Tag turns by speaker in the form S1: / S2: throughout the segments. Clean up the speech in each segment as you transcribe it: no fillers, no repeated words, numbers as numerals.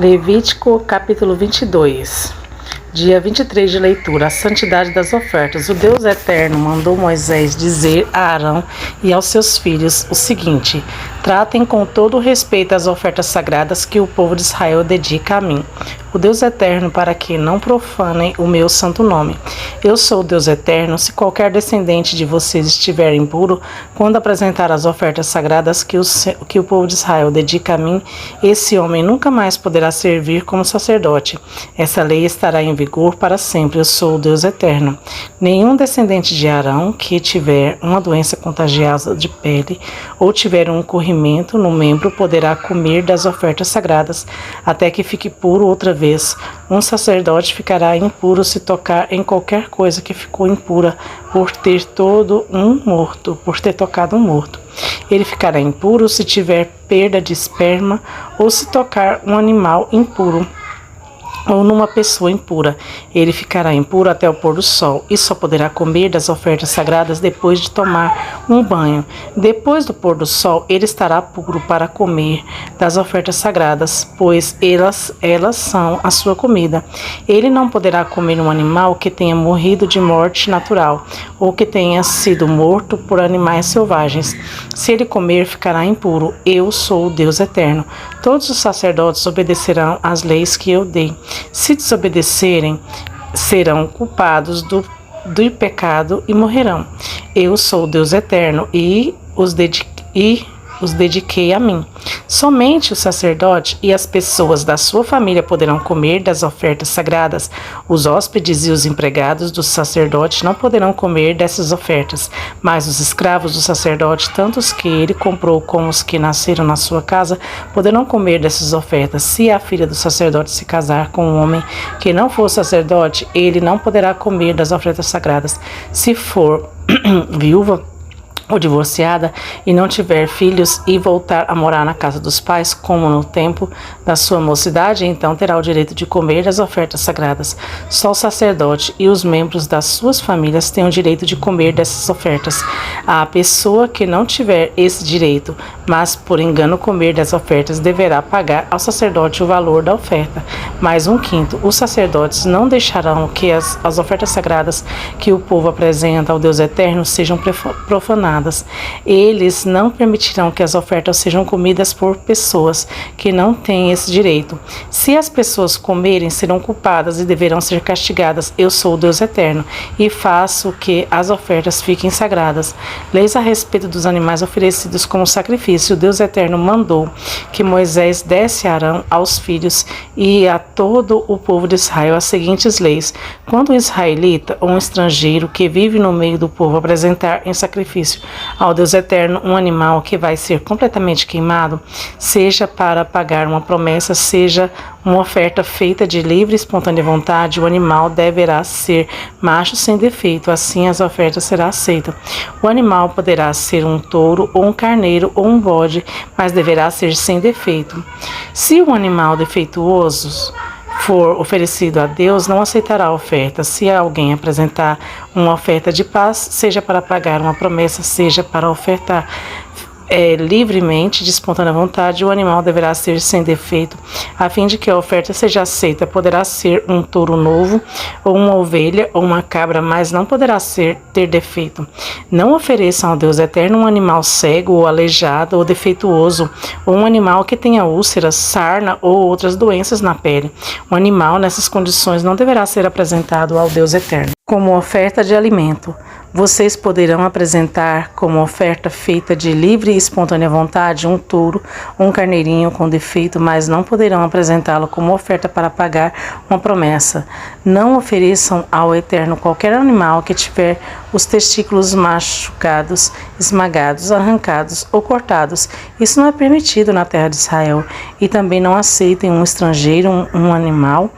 S1: Levítico capítulo 22. Dia 23 de leitura, a santidade das ofertas. O Deus Eterno mandou Moisés dizer a Arão e aos seus filhos o seguinte: tratem com todo respeito as ofertas sagradas que o povo de Israel dedica a mim, o Deus Eterno, para que não profanem o meu santo nome. Eu sou o Deus Eterno. Se qualquer descendente de vocês estiver impuro, quando apresentar as ofertas sagradas que o povo de Israel dedica a mim, esse homem nunca mais poderá servir como sacerdote. Essa lei estará em vigor para sempre. Eu sou o Deus Eterno. Nenhum descendente de Arão que tiver uma doença contagiosa de pele ou tiver um corrimento no membro poderá comer das ofertas sagradas até que fique puro outra vez. Um sacerdote ficará impuro se tocar em qualquer coisa que ficou impura por ter tocado um morto. Ele ficará impuro se tiver perda de esperma ou se tocar um animal impuro ou numa pessoa impura. Ele ficará impuro até o pôr do sol e só poderá comer das ofertas sagradas depois de tomar um banho. Depois do pôr do sol, ele estará puro para comer das ofertas sagradas, pois elas são a sua comida. Ele não poderá comer um animal que tenha morrido de morte natural ou que tenha sido morto por animais selvagens. Se ele comer, ficará impuro. Eu sou o Deus Eterno. Todos os sacerdotes obedecerão às leis que eu dei. Se desobedecerem, serão culpados do pecado e morrerão. Eu sou o Deus Eterno e os dediquei a mim. Somente o sacerdote e as pessoas da sua família poderão comer das ofertas sagradas. Os hóspedes e os empregados do sacerdote não poderão comer dessas ofertas, mas os escravos do sacerdote, tanto os que ele comprou como os que nasceram na sua casa, poderão comer dessas ofertas. Se a filha do sacerdote se casar com um homem que não for sacerdote, ele não poderá comer das ofertas sagradas. Se for viúva ou divorciada e não tiver filhos e voltar a morar na casa dos pais, como no tempo da sua mocidade, então terá o direito de comer das ofertas sagradas. Só o sacerdote e os membros das suas famílias têm o direito de comer dessas ofertas. A pessoa que não tiver esse direito, mas por engano comer das ofertas, deverá pagar ao sacerdote o valor da oferta, mais 1/5. Os sacerdotes não deixarão que as ofertas sagradas que o povo apresenta ao Deus Eterno sejam profanadas. Eles não permitirão que as ofertas sejam comidas por pessoas que não têm esse direito. Se as pessoas comerem, serão culpadas e deverão ser castigadas. Eu sou o Deus Eterno e faço que as ofertas fiquem sagradas. Leis a respeito dos animais oferecidos como sacrifício. O Deus Eterno mandou que Moisés desse a Arão, aos filhos e a todo o povo de Israel as seguintes leis: quando um israelita ou um estrangeiro que vive no meio do povo apresentar em sacrifício ao Deus Eterno um animal que vai ser completamente queimado, seja para pagar uma promessa, seja uma oferta feita de livre e espontânea vontade, o animal deverá ser macho sem defeito, assim as ofertas serão aceitas. O animal poderá ser um touro ou um carneiro ou um bode, mas deverá ser sem defeito. Se o animal defeituoso for oferecido a Deus, não aceitará a oferta. Se alguém apresentar uma oferta de paz, seja para pagar uma promessa, seja para ofertar livremente, de espontânea vontade, o animal deverá ser sem defeito, a fim de que a oferta seja aceita. Poderá ser um touro novo, ou uma ovelha, ou uma cabra, mas não poderá ter defeito. Não ofereçam ao Deus Eterno um animal cego, ou aleijado, ou defeituoso, ou um animal que tenha úlceras, sarna, ou outras doenças na pele. O animal, nessas condições, não deverá ser apresentado ao Deus Eterno como oferta de alimento. Vocês poderão apresentar como oferta feita de livre e espontânea vontade um touro ou um carneirinho com defeito, mas não poderão apresentá-lo como oferta para pagar uma promessa. Não ofereçam ao Eterno qualquer animal que tiver os testículos machucados, esmagados, arrancados ou cortados. Isso não é permitido na terra de Israel. E também não aceitem um estrangeiro, um animal,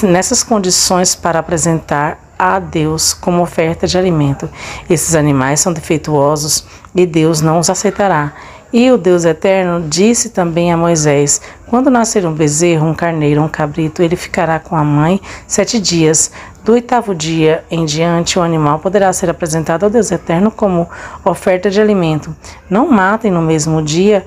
S1: nessas condições para apresentar a Deus como oferta de alimento. Esses animais são defeituosos e Deus não os aceitará. E o Deus Eterno disse também a Moisés: quando nascer um bezerro, um carneiro, um cabrito, ele ficará com a mãe 7 dias. Do 8º dia em diante, o animal poderá ser apresentado ao Deus Eterno como oferta de alimento. Não matem no mesmo dia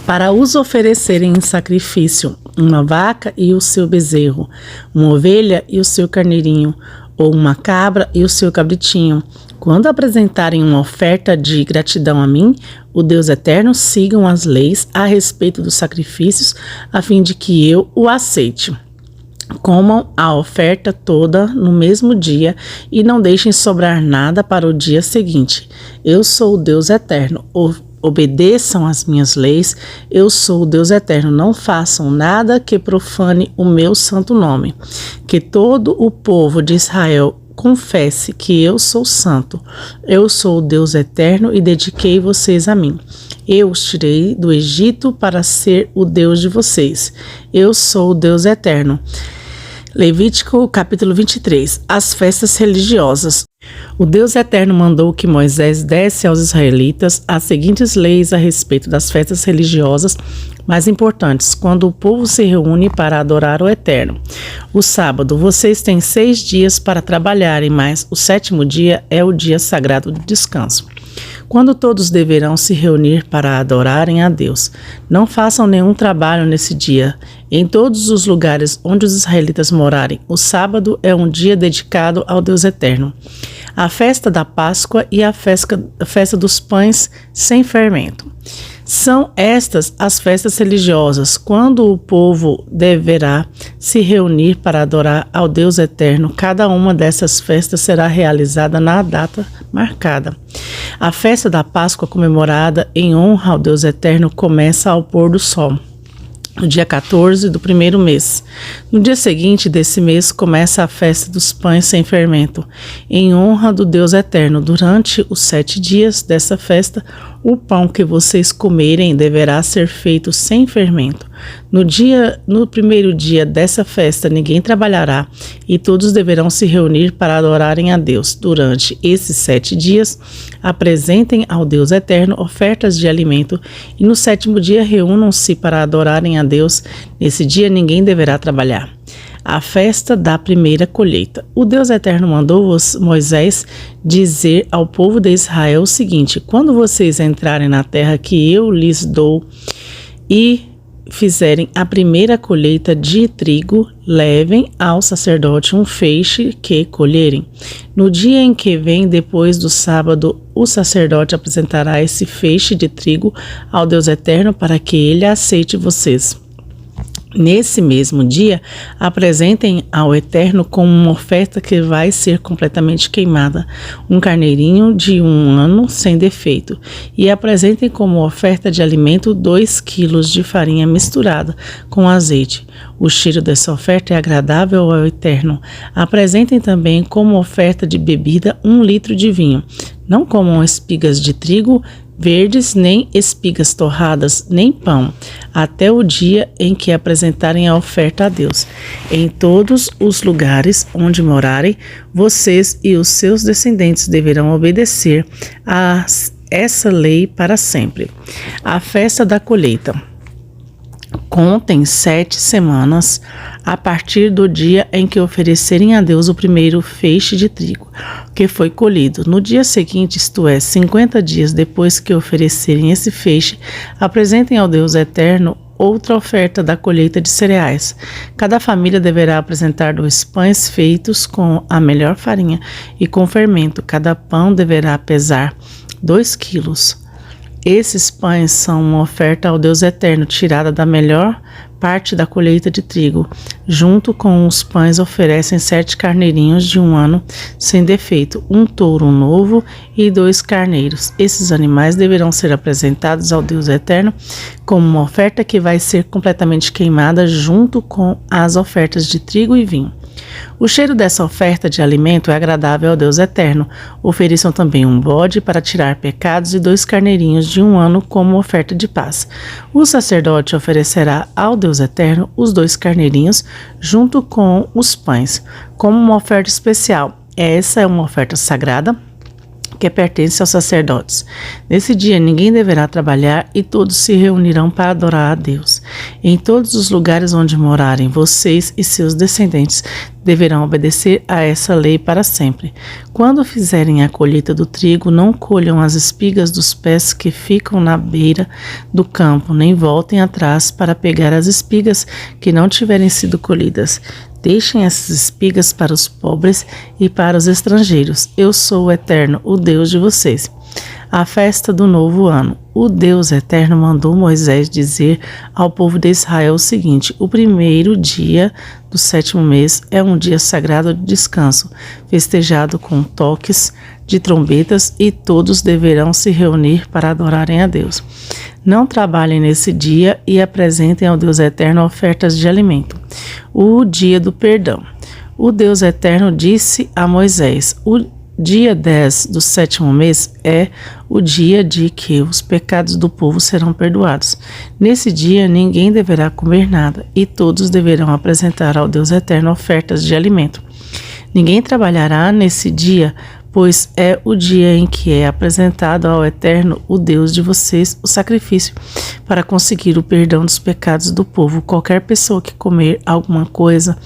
S1: para os oferecerem em sacrifício uma vaca e o seu bezerro, uma ovelha e o seu carneirinho, ou uma cabra e o seu cabritinho. Quando apresentarem uma oferta de gratidão a mim, o Deus Eterno, sigam as leis a respeito dos sacrifícios, a fim de que eu o aceite. Comam a oferta toda no mesmo dia e não deixem sobrar nada para o dia seguinte. Eu sou o Deus Eterno. Obedeçam às minhas leis. Eu sou o Deus Eterno. Não façam nada que profane o meu santo nome. Que todo o povo de Israel confesse que eu sou santo. Eu sou o Deus Eterno e dediquei vocês a mim. Eu os tirei do Egito para ser o Deus de vocês. Eu sou o Deus Eterno. Levítico capítulo 23. As festas religiosas. O Deus Eterno mandou que Moisés desse aos israelitas as seguintes leis a respeito das festas religiosas mais importantes, quando o povo se reúne para adorar o Eterno. O sábado, vocês têm 6 dias para trabalharem, mas o 7º dia é o dia sagrado de descanso, quando todos deverão se reunir para adorarem a Deus. Não façam nenhum trabalho nesse dia. Em todos os lugares onde os israelitas morarem, o sábado é um dia dedicado ao Deus Eterno. A festa da Páscoa e a festa dos pães sem fermento. São estas as festas religiosas, quando o povo deverá se reunir para adorar ao Deus Eterno. Cada uma dessas festas será realizada na data marcada. A festa da Páscoa, comemorada em honra ao Deus Eterno, começa ao pôr do sol, no dia 14 do primeiro mês. No dia seguinte desse mês começa a festa dos pães sem fermento, em honra do Deus Eterno. Durante os 7 dias dessa festa, o pão que vocês comerem deverá ser feito sem fermento. No primeiro dia dessa festa, ninguém trabalhará e todos deverão se reunir para adorarem a Deus. Durante esses 7 dias, apresentem ao Deus Eterno ofertas de alimento e no 7º dia reúnam-se para adorarem a Deus. Nesse dia ninguém deverá trabalhar. A festa da primeira colheita. O Deus Eterno mandou Moisés dizer ao povo de Israel o seguinte: quando vocês entrarem na terra que eu lhes dou e fizerem a primeira colheita de trigo, levem ao sacerdote um feixe que colherem. No dia em que vem depois do sábado, o sacerdote apresentará esse feixe de trigo ao Deus Eterno para que ele aceite vocês. Nesse mesmo dia, apresentem ao Eterno como uma oferta que vai ser completamente queimada, um carneirinho de 1 ano sem defeito, e apresentem como oferta de alimento 2 quilos de farinha misturada com azeite. O cheiro dessa oferta é agradável ao Eterno. Apresentem também como oferta de bebida 1 litro de vinho. Não comam espigas de trigo verdes, nem espigas torradas, nem pão, até o dia em que apresentarem a oferta a Deus. Em todos os lugares onde morarem, vocês e os seus descendentes deverão obedecer a essa lei para sempre. A festa da colheita. Contem 7 semanas a partir do dia em que oferecerem a Deus o primeiro feixe de trigo que foi colhido. No dia seguinte, isto é, 50 dias depois que oferecerem esse feixe, apresentem ao Deus Eterno outra oferta da colheita de cereais. Cada família deverá apresentar 2 pães feitos com a melhor farinha e com fermento. Cada pão deverá pesar 2 quilos. Esses pães são uma oferta ao Deus Eterno, tirada da melhor parte da colheita de trigo. Junto com os pães oferecem 7 carneirinhos de 1 ano sem defeito, 1 touro novo e 2 carneiros. Esses animais deverão ser apresentados ao Deus Eterno como uma oferta que vai ser completamente queimada junto com as ofertas de trigo e vinho. O cheiro dessa oferta de alimento é agradável ao Deus Eterno. Ofereçam também um bode para tirar pecados e 2 carneirinhos de 1 ano como oferta de paz. O sacerdote oferecerá ao Deus Eterno os 2 carneirinhos junto com os pães, como uma oferta especial. Essa é uma oferta sagrada que pertence aos sacerdotes. Nesse dia ninguém deverá trabalhar e todos se reunirão para adorar a Deus. Em todos os lugares onde morarem, vocês e seus descendentes deverão obedecer a essa lei para sempre. Quando fizerem a colheita do trigo, não colham as espigas dos pés que ficam na beira do campo, nem voltem atrás para pegar as espigas que não tiverem sido colhidas. Deixem essas espigas para os pobres e para os estrangeiros. Eu sou o Eterno, o Deus de vocês. A festa do novo ano. O Deus Eterno mandou Moisés dizer ao povo de Israel o seguinte: o primeiro dia do 7º mês é um dia sagrado de descanso, festejado com toques de trombetas, e todos deverão se reunir para adorarem a Deus. Não trabalhem nesse dia e apresentem ao Deus Eterno ofertas de alimento. O dia do perdão. O Deus Eterno disse a Moisés: o dia 10 do 7º mês é o dia de que os pecados do povo serão perdoados. Nesse dia ninguém deverá comer nada e todos deverão apresentar ao Deus Eterno ofertas de alimento. Ninguém trabalhará nesse dia, pois é o dia em que é apresentado ao Eterno, o Deus de vocês, o sacrifício para conseguir o perdão dos pecados do povo. Qualquer pessoa que comer alguma coisa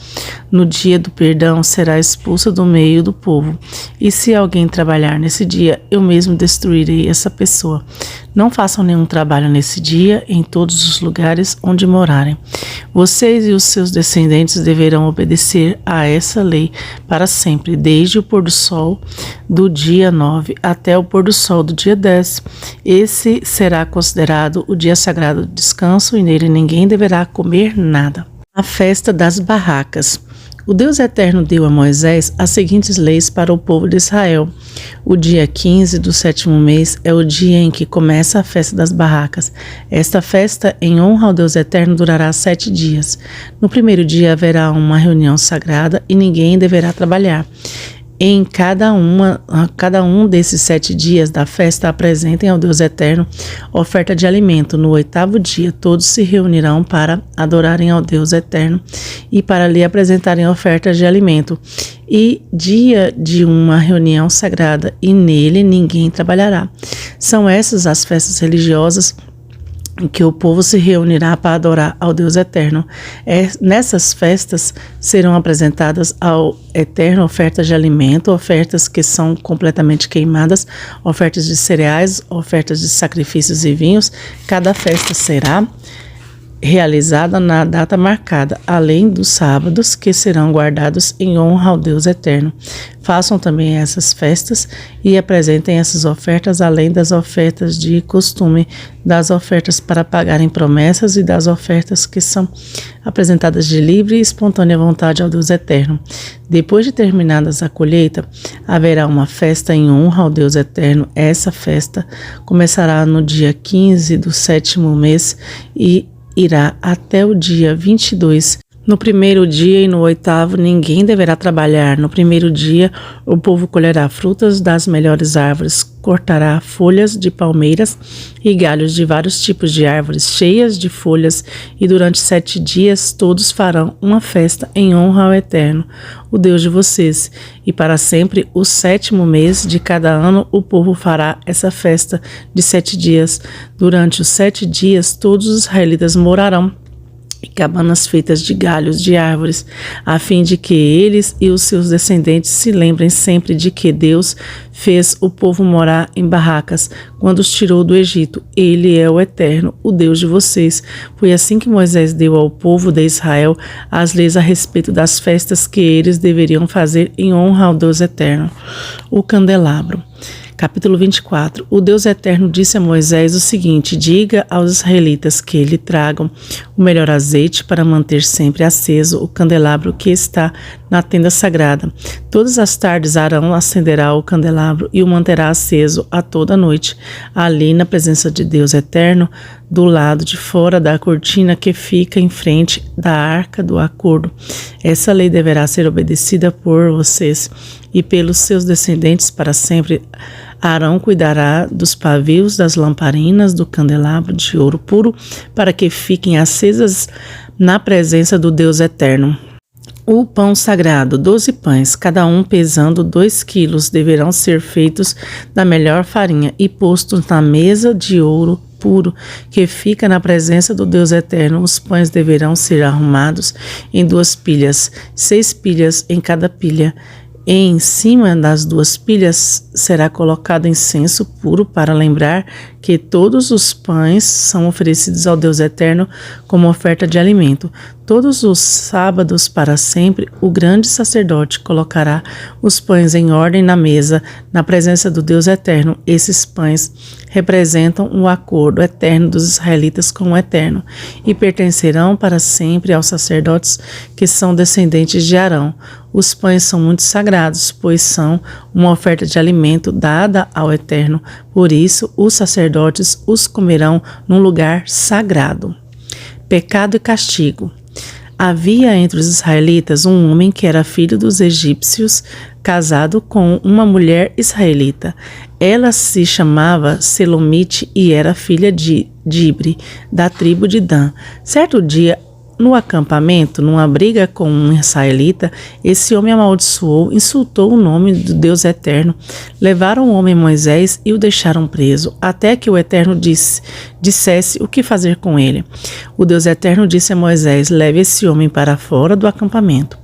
S1: no dia do perdão será expulsa do meio do povo. E se alguém trabalhar nesse dia, eu mesmo destruirei essa pessoa. Não façam nenhum trabalho nesse dia em todos os lugares onde morarem. Vocês e os seus descendentes deverão obedecer a essa lei para sempre, desde o pôr do sol do dia 9 até o pôr do sol do dia 10. Esse será considerado o dia sagrado de descanso e nele ninguém deverá comer nada. A festa das barracas. O Deus Eterno deu a Moisés as seguintes leis para o povo de Israel. O dia 15 do 7º mês é o dia em que começa a festa das barracas. Esta festa, em honra ao Deus Eterno, durará 7 dias. No primeiro dia haverá uma reunião sagrada e ninguém deverá trabalhar. Em cada um desses 7 dias da festa, apresentem ao Deus Eterno oferta de alimento. No 8º dia, todos se reunirão para adorarem ao Deus Eterno e para lhe apresentarem ofertas de alimento. E dia de uma reunião sagrada, e nele ninguém trabalhará. São essas as festas religiosas em que o povo se reunirá para adorar ao Deus Eterno. Nessas festas serão apresentadas ao Eterno ofertas de alimento, ofertas que são completamente queimadas, ofertas de cereais, ofertas de sacrifícios e vinhos. Cada festa será realizada na data marcada, além dos sábados que serão guardados em honra ao Deus Eterno. Façam também essas festas e apresentem essas ofertas, além das ofertas de costume, das ofertas para pagarem promessas e das ofertas que são apresentadas de livre e espontânea vontade ao Deus Eterno. Depois de terminadas a colheita, haverá uma festa em honra ao Deus Eterno. Essa festa começará no dia 15 do 7º mês e irá até o dia 22. No primeiro dia e no 8º, ninguém deverá trabalhar. No primeiro dia, o povo colherá frutas das melhores árvores, cortará folhas de palmeiras e galhos de vários tipos de árvores cheias de folhas, e durante 7 dias todos farão uma festa em honra ao Eterno, o Deus de vocês. E para sempre, o 7º mês de cada ano, o povo fará essa festa de 7 dias. Durante os 7 dias, todos os israelitas morarão em cabanas feitas de galhos de árvores, a fim de que eles e os seus descendentes se lembrem sempre de que Deus fez o povo morar em barracas quando os tirou do Egito. Ele é o Eterno, o Deus de vocês. Foi assim que Moisés deu ao povo de Israel as leis a respeito das festas que eles deveriam fazer em honra ao Deus Eterno. O candelabro. Capítulo 24. O Deus Eterno disse a Moisés o seguinte: diga aos israelitas que lhe tragam o melhor azeite para manter sempre aceso o candelabro que está na tenda sagrada. Todas as tardes Arão acenderá o candelabro e o manterá aceso a toda noite, ali na presença de Deus Eterno, do lado de fora da cortina que fica em frente da arca do acordo. Essa lei deverá ser obedecida por vocês e pelos seus descendentes para sempre. Arão cuidará dos pavios das lamparinas do candelabro de ouro puro, para que fiquem acesas na presença do Deus Eterno. O pão sagrado, 12 pães, cada um pesando 2 quilos, deverão ser feitos da melhor farinha e postos na mesa de ouro puro, que fica na presença do Deus eterno. Os pães deverão ser arrumados em 2 pilhas, 6 pilhas em cada pilha. E em cima das 2 pilhas será colocado incenso puro para lembrar que todos os pães são oferecidos ao Deus eterno como oferta de alimento. Todos os sábados para sempre, o grande sacerdote colocará os pães em ordem na mesa, na presença do Deus eterno. Esses pães representam o acordo eterno dos israelitas com o eterno e pertencerão para sempre aos sacerdotes que são descendentes de Arão. Os pães são muito sagrados, pois são uma oferta de alimento dada ao eterno. Por isso, os sacerdotes os comerão num lugar sagrado. Pecado e castigo. Havia entre os israelitas um homem que era filho dos egípcios, casado com uma mulher israelita. Ela se chamava Selomite e era filha de Dibre, da tribo de Dan. Certo dia, no acampamento, numa briga com um israelita, esse homem amaldiçoou, insultou o nome do Deus eterno. Levaram o homem Moisés e o deixaram preso, até que o Eterno dissesse o que fazer com ele. O Deus eterno disse a Moisés: leve esse homem para fora do acampamento.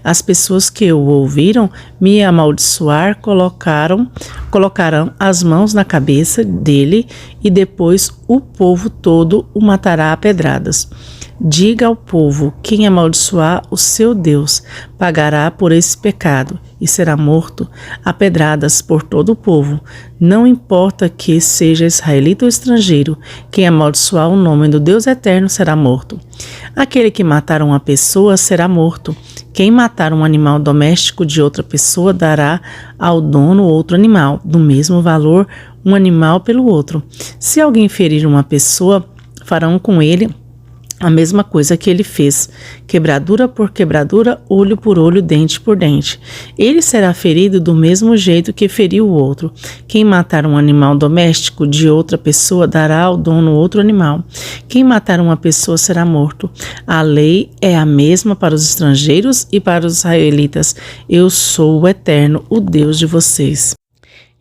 S1: As pessoas que o ouviram me amaldiçoar colocarão as mãos na cabeça dele e depois o povo todo o matará a pedradas. Diga ao povo: quem amaldiçoar o seu Deus pagará por esse pecado e será morto a pedradas por todo o povo. Não importa que seja israelita ou estrangeiro, quem amaldiçoar o nome do Deus eterno será morto. Aquele que matar uma pessoa será morto. Quem matar um animal doméstico de outra pessoa dará ao dono outro animal, do mesmo valor, um animal pelo outro. Se alguém ferir uma pessoa, farão com ele a mesma coisa que ele fez, quebradura por quebradura, olho por olho, dente por dente. Ele será ferido do mesmo jeito que feriu o outro. Quem matar um animal doméstico de outra pessoa dará ao dono outro animal. Quem matar uma pessoa será morto. A lei é a mesma para os estrangeiros e para os israelitas. Eu sou o Eterno, o Deus de vocês.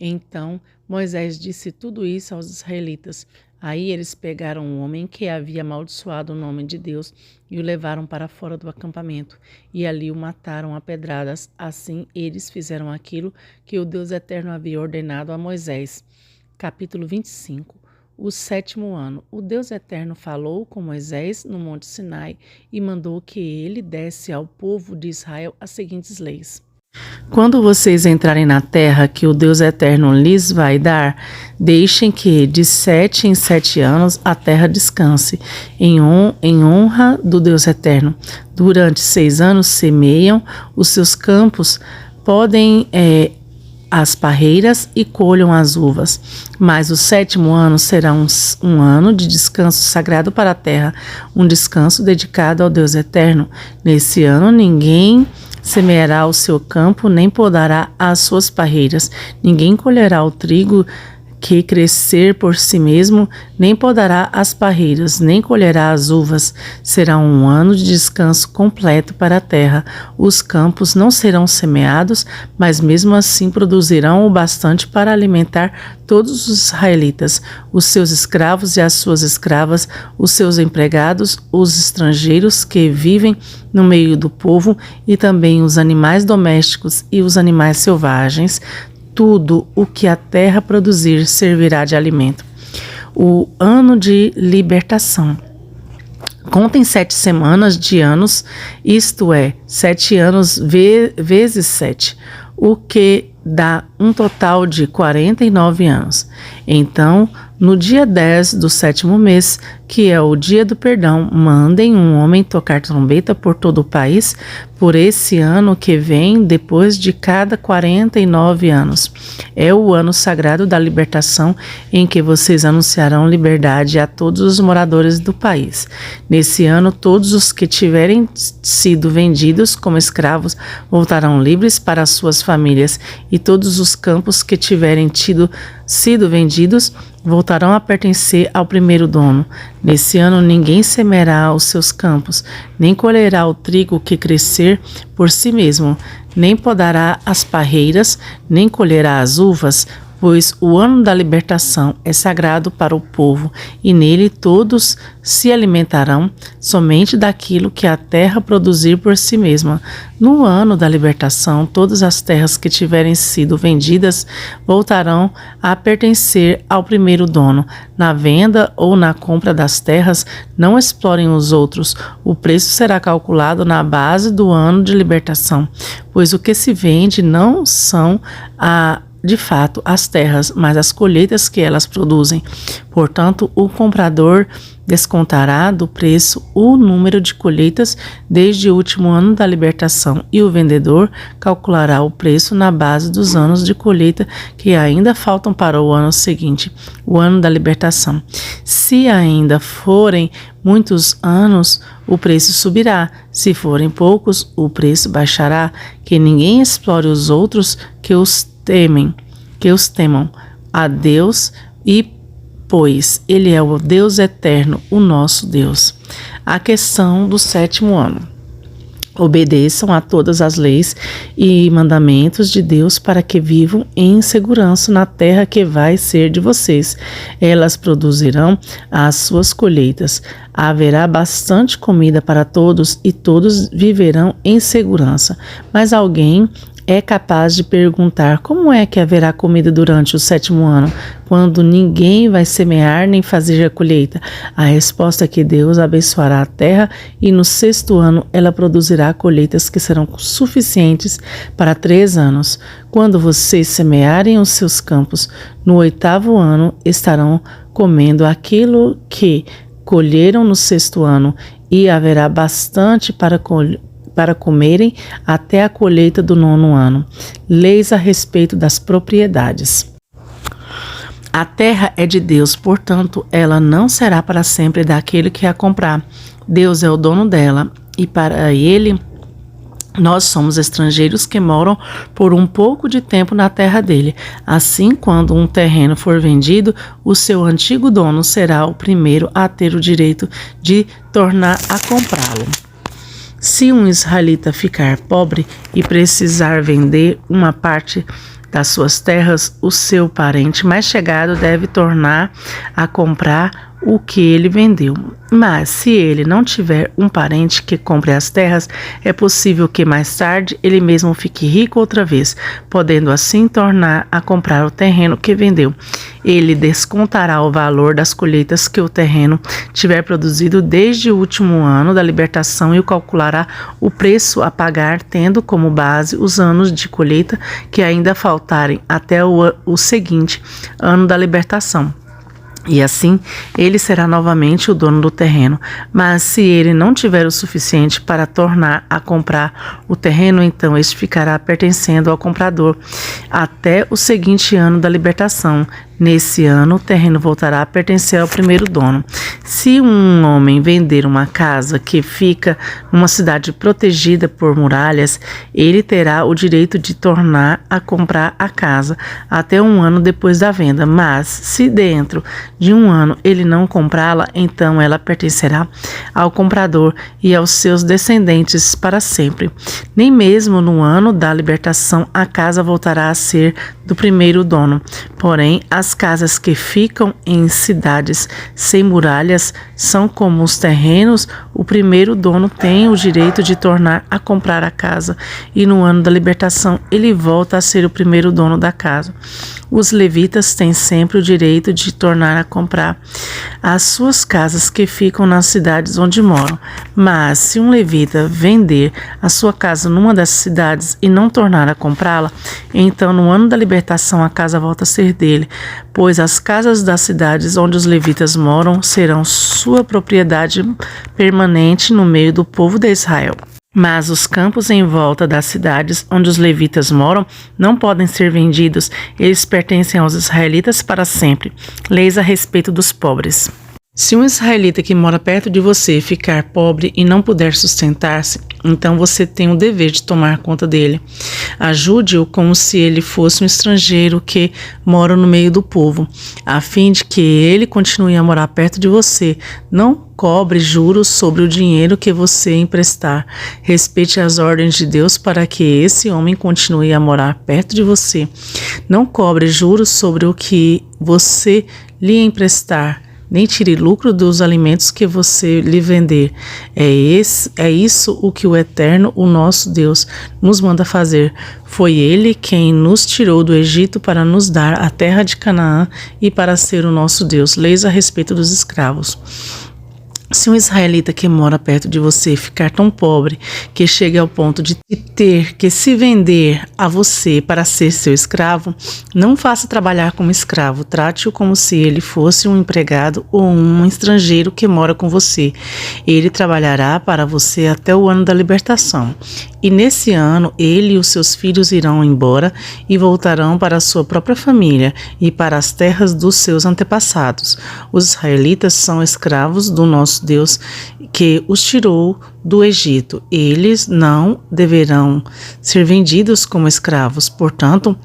S1: Então Moisés disse tudo isso aos israelitas. Aí eles pegaram um homem que havia amaldiçoado o nome de Deus e o levaram para fora do acampamento, e ali o mataram a pedradas. Assim eles fizeram aquilo que o Deus eterno havia ordenado a Moisés. Capítulo 25. O 7º ano. O Deus eterno falou com Moisés no monte Sinai e mandou que ele desse ao povo de Israel as seguintes leis. Quando vocês entrarem na terra que o Deus eterno lhes vai dar, deixem que de 7 em 7 anos a terra descanse, em honra do Deus eterno. Durante 6 anos semeiam os seus campos, podem as parreiras e colham as uvas. Mas o 7º ano será um ano de descanso sagrado para a terra, um descanso dedicado ao Deus eterno. Nesse ano ninguém semeará o seu campo, nem podará as suas parreiras. Ninguém colherá o trigo que crescer por si mesmo, nem podará as parreiras, nem colherá as uvas. Será um ano de descanso completo para a terra. Os campos não serão semeados, mas mesmo assim produzirão o bastante para alimentar todos os israelitas, os seus escravos e as suas escravas, os seus empregados, os estrangeiros que vivem no meio do povo e também os animais domésticos e os animais selvagens. Tudo o que a terra produzir servirá de alimento. O ano de libertação. Contem 7 semanas de anos, isto é, 7 anos vezes 7, o que dá um total de 49 anos. Então, no dia 10 do 7º mês, que é o dia do perdão, mandem um homem tocar trombeta por todo o país, por esse ano que vem, depois de cada 49 anos. É o ano sagrado da libertação, em que vocês anunciarão liberdade a todos os moradores do país. Nesse ano, todos os que tiverem sido vendidos como escravos voltarão livres para suas famílias, e todos os campos que tiverem sido vendidos voltarão a pertencer ao primeiro dono. Nesse ano ninguém semeará os seus campos, nem colherá o trigo que crescer por si mesmo, nem podará as parreiras, nem colherá as uvas, pois o ano da libertação é sagrado para o povo, e nele todos se alimentarão somente daquilo que a terra produzir por si mesma. No ano da libertação, todas as terras que tiverem sido vendidas voltarão a pertencer ao primeiro dono. Na venda ou na compra das terras, não explorem os outros. O preço será calculado na base do ano de libertação, pois o que se vende não são de fato as terras, mas as colheitas que elas produzem. Portanto, o comprador descontará do preço o número de colheitas desde o último ano da libertação, e o vendedor calculará o preço na base dos anos de colheita que ainda faltam para o ano seguinte, o ano da libertação. Se ainda forem muitos anos, o preço subirá. Se forem poucos, o preço baixará. Que ninguém explore os outros que os temam a Deus, e pois Ele é o Deus eterno, o nosso Deus. A questão do 7º ano. Obedeçam a todas as leis e mandamentos de Deus para que vivam em segurança na terra que vai ser de vocês. Elas produzirão as suas colheitas. Haverá bastante comida para todos e todos viverão em segurança. Mas alguém é capaz de perguntar: como é que haverá comida durante o 7º ano, quando ninguém vai semear nem fazer a colheita? A resposta é que Deus abençoará a terra e no 6º ano ela produzirá colheitas que serão suficientes para 3 anos. Quando vocês semearem os seus campos, no 8º ano estarão comendo aquilo que colheram no 6º ano, e haverá bastante para comerem até a colheita do 9º ano. Leis a respeito das propriedades. A terra é de Deus, portanto, ela não será para sempre daquele que a comprar. Deus é o dono dela, e para ele nós somos estrangeiros que moram por um pouco de tempo na terra dele. Assim, quando um terreno for vendido, o seu antigo dono será o primeiro a ter o direito de tornar a comprá-lo. Se um israelita ficar pobre e precisar vender uma parte das suas terras, o seu parente mais chegado deve tornar a comprar o que ele vendeu. Mas se ele não tiver um parente que compre as terras, é possível que mais tarde ele mesmo fique rico outra vez, podendo assim tornar a comprar o terreno que vendeu. Ele descontará o valor das colheitas que o terreno tiver produzido desde o último ano da libertação e calculará o preço a pagar, tendo como base os anos de colheita que ainda faltarem até o seguinte ano da libertação. E assim, ele será novamente o dono do terreno. Mas se ele não tiver o suficiente para tornar a comprar o terreno, então este ficará pertencendo ao comprador até o seguinte ano da libertação. Nesse ano, o terreno voltará a pertencer ao primeiro dono. Se um homem vender uma casa que fica numa cidade protegida por muralhas, ele terá o direito de tornar a comprar a casa até 1 ano depois da venda. Mas, se dentro de 1 ano ele não comprá-la, então ela pertencerá ao comprador e aos seus descendentes para sempre. Nem mesmo no ano da libertação a casa voltará a ser do primeiro dono. Porém, as casas que ficam em cidades sem muralhas são como os terrenos. O primeiro dono tem o direito de tornar a comprar a casa, e no ano da libertação ele volta a ser o primeiro dono da casa. Os levitas têm sempre o direito de tornar a comprar as suas casas que ficam nas cidades onde moram. Mas se um levita vender a sua casa numa dessas cidades e não tornar a comprá-la, então no ano da libertação a casa volta a ser dele, pois as casas das cidades onde os levitas moram serão sua propriedade permanente no meio do povo de Israel. Mas os campos em volta das cidades onde os levitas moram não podem ser vendidos, eles pertencem aos israelitas para sempre. Leis a respeito dos pobres. Se um israelita que mora perto de você ficar pobre e não puder sustentar-se, então você tem o dever de tomar conta dele. Ajude-o como se ele fosse um estrangeiro que mora no meio do povo, a fim de que ele continue a morar perto de você. Não cobre juros sobre o dinheiro que você emprestar. Respeite as ordens de Deus para que esse homem continue a morar perto de você. Não cobre juros sobre o que você lhe emprestar, nem tire lucro dos alimentos que você lhe vender. É isso o que o Eterno, o nosso Deus, nos manda fazer. Foi Ele quem nos tirou do Egito para nos dar a terra de Canaã e para ser o nosso Deus. Leis a respeito dos escravos. Se um israelita que mora perto de você ficar tão pobre que chegue ao ponto de ter que se vender a você para ser seu escravo, não faça trabalhar como escravo. Trate-o como se ele fosse um empregado ou um estrangeiro que mora com você. Ele trabalhará para você até o ano da libertação. E nesse ano, ele e os seus filhos irão embora e voltarão para a sua própria família e para as terras dos seus antepassados. Os israelitas são escravos do nosso Deus que os tirou do Egito. Eles não deverão ser vendidos como escravos, portanto,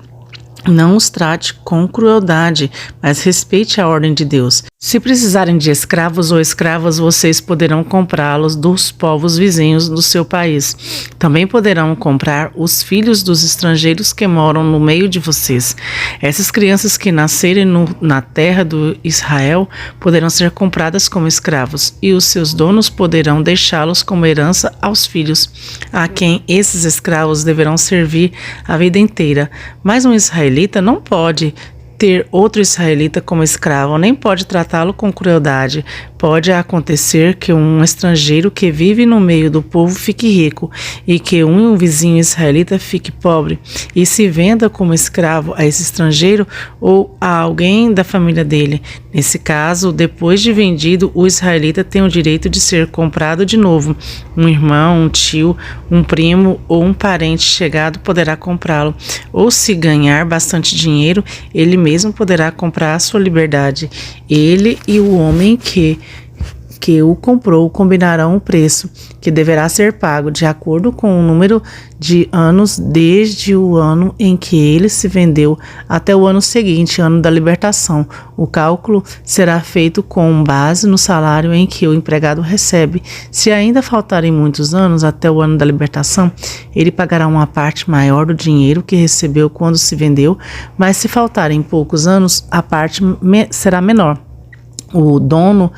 S1: não os trate com crueldade, mas respeite a ordem de Deus. Se precisarem de escravos ou escravas, vocês poderão comprá-los dos povos vizinhos do seu país. Também poderão comprar os filhos dos estrangeiros que moram no meio de vocês. Essas crianças que nascerem na terra do Israel poderão ser compradas como escravos, e os seus donos poderão deixá-los como herança aos filhos, a quem esses escravos deverão servir a vida inteira. Mas um israelita não pode ter outro israelita como escravo, nem pode tratá-lo com crueldade. Pode acontecer que um estrangeiro que vive no meio do povo fique rico e que um vizinho israelita fique pobre e se venda como escravo a esse estrangeiro ou a alguém da família dele. Nesse caso, depois de vendido, o israelita tem o direito de ser comprado de novo. Um irmão, um tio, um primo ou um parente chegado poderá comprá-lo, ou se ganhar bastante dinheiro, ele mesmo poderá comprar a sua liberdade. Ele e o homem que o comprou combinarão o preço, que deverá ser pago de acordo com o número de anos desde o ano em que ele se vendeu até o ano seguinte, ano da libertação. O cálculo será feito com base no salário em que o empregado recebe. Se ainda faltarem muitos anos até o ano da libertação, ele pagará uma parte maior do dinheiro que recebeu quando se vendeu, mas se faltarem poucos anos, a parte será menor. O dono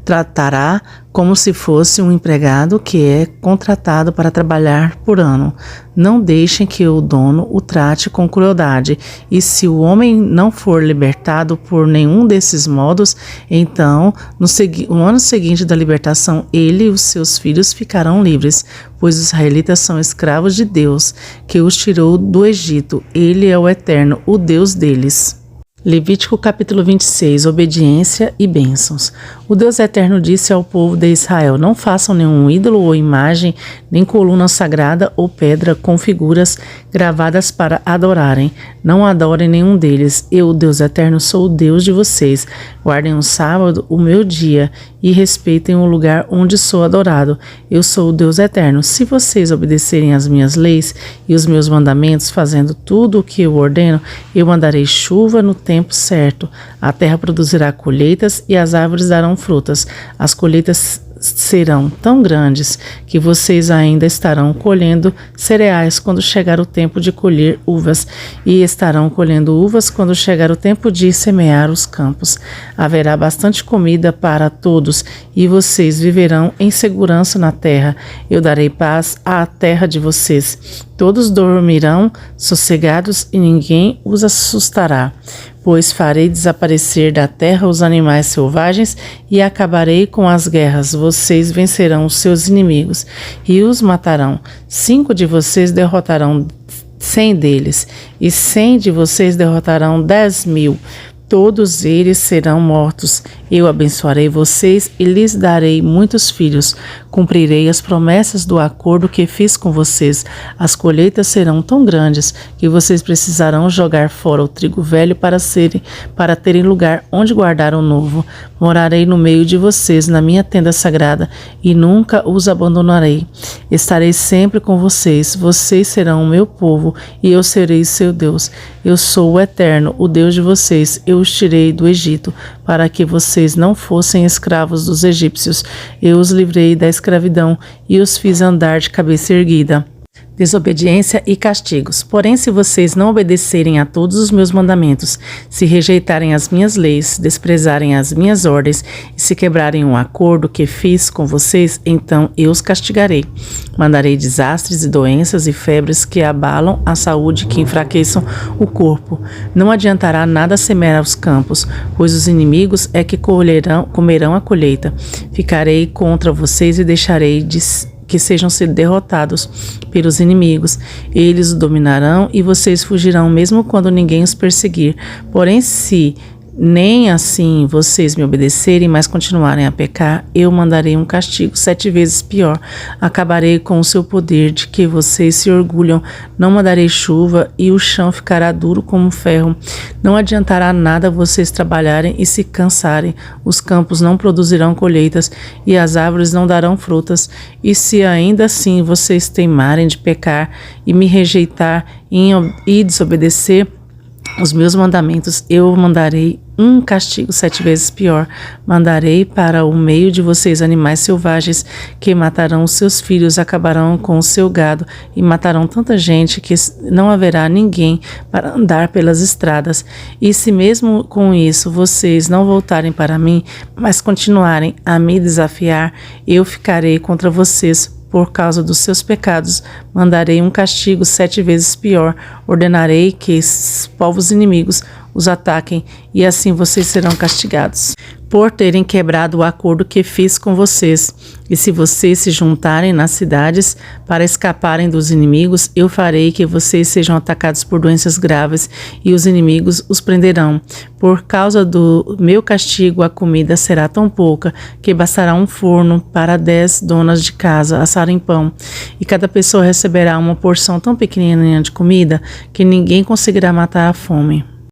S1: tratará como se fosse um empregado que é contratado para trabalhar por ano. Não deixem que o dono o trate com crueldade. E se o homem não for libertado por nenhum desses modos, então, no ano seguinte da libertação, ele e os seus filhos ficarão livres, pois os israelitas são escravos de Deus, que os tirou do Egito. Ele é o Eterno, o Deus deles. Levítico capítulo 26, obediência e bênçãos. O Deus Eterno disse ao povo de Israel: não façam nenhum ídolo ou imagem, nem coluna sagrada ou pedra com figuras gravadas para adorarem. Não adorem nenhum deles. Eu, Deus Eterno, sou o Deus de vocês. Guardem o sábado, o meu dia, e respeitem o lugar onde sou adorado. Eu sou o Deus Eterno. Se vocês obedecerem às minhas leis e os meus mandamentos, fazendo tudo o que eu ordeno, eu mandarei chuva no tempo certo. A terra produzirá colheitas e as árvores darão frutas. As colheitas serão tão grandes que vocês ainda estarão colhendo cereais quando chegar o tempo de colher uvas, e estarão colhendo uvas quando chegar o tempo de semear os campos. Haverá bastante comida para todos, e vocês viverão em segurança na terra. Eu darei paz à terra de vocês. Todos dormirão sossegados e ninguém os assustará, pois farei desaparecer da terra os animais selvagens e acabarei com as guerras. Vocês vencerão os seus inimigos e os matarão. 5 de vocês derrotarão 100 deles, e 100 de vocês derrotarão 10.000. Todos eles serão mortos. Eu abençoarei vocês e lhes darei muitos filhos. Cumprirei as promessas do acordo que fiz com vocês. As colheitas serão tão grandes que vocês precisarão jogar fora o trigo velho para terem lugar onde guardar o novo. Morarei no meio de vocês na minha tenda sagrada e nunca os abandonarei. Estarei sempre com vocês. Vocês serão o meu povo e eu serei seu Deus. Eu sou o Eterno, o Deus de vocês. Eu os tirei do Egito para que vocês não fossem escravos dos egípcios. Eu os livrei da escravidão e os fiz andar de cabeça erguida. Desobediência e castigos. Porém, se vocês não obedecerem a todos os meus mandamentos, se rejeitarem as minhas leis, desprezarem as minhas ordens e se quebrarem um acordo que fiz com vocês, então eu os castigarei. Mandarei desastres e doenças e febres que abalam a saúde, que enfraqueçam o corpo. Não adiantará nada semear os campos, pois os inimigos é que comerão a colheita. Ficarei contra vocês e deixarei que sejam derrotados pelos inimigos. Eles os dominarão e vocês fugirão mesmo quando ninguém os perseguir. Porém, se nem assim vocês me obedecerem, mas continuarem a pecar, eu mandarei um castigo 7 vezes pior. Acabarei com o seu poder de que vocês se orgulham. Não mandarei chuva e o chão ficará duro como ferro. Não adiantará nada vocês trabalharem e se cansarem. Os campos não produzirão colheitas e as árvores não darão frutas. E se ainda assim vocês teimarem de pecar e me rejeitar e desobedecer os meus mandamentos, eu mandarei um castigo 7 vezes pior. Mandarei para o meio de vocês animais selvagens que matarão os seus filhos, acabarão com o seu gado e matarão tanta gente que não haverá ninguém para andar pelas estradas. E se mesmo com isso vocês não voltarem para mim, mas continuarem a me desafiar, eu ficarei contra vocês. Por causa dos seus pecados, mandarei um castigo 7 vezes pior. Ordenarei que povos inimigos os ataquem e assim vocês serão castigados por terem quebrado o acordo que fiz com vocês. E se vocês se juntarem nas cidades para escaparem dos inimigos, eu farei que vocês sejam atacados por doenças graves e os inimigos os prenderão. Por causa do meu castigo, a comida será tão pouca que bastará um forno para 10 donas de casa assarem pão. E cada pessoa receberá uma porção tão pequenininha de comida que ninguém conseguirá matar a fome.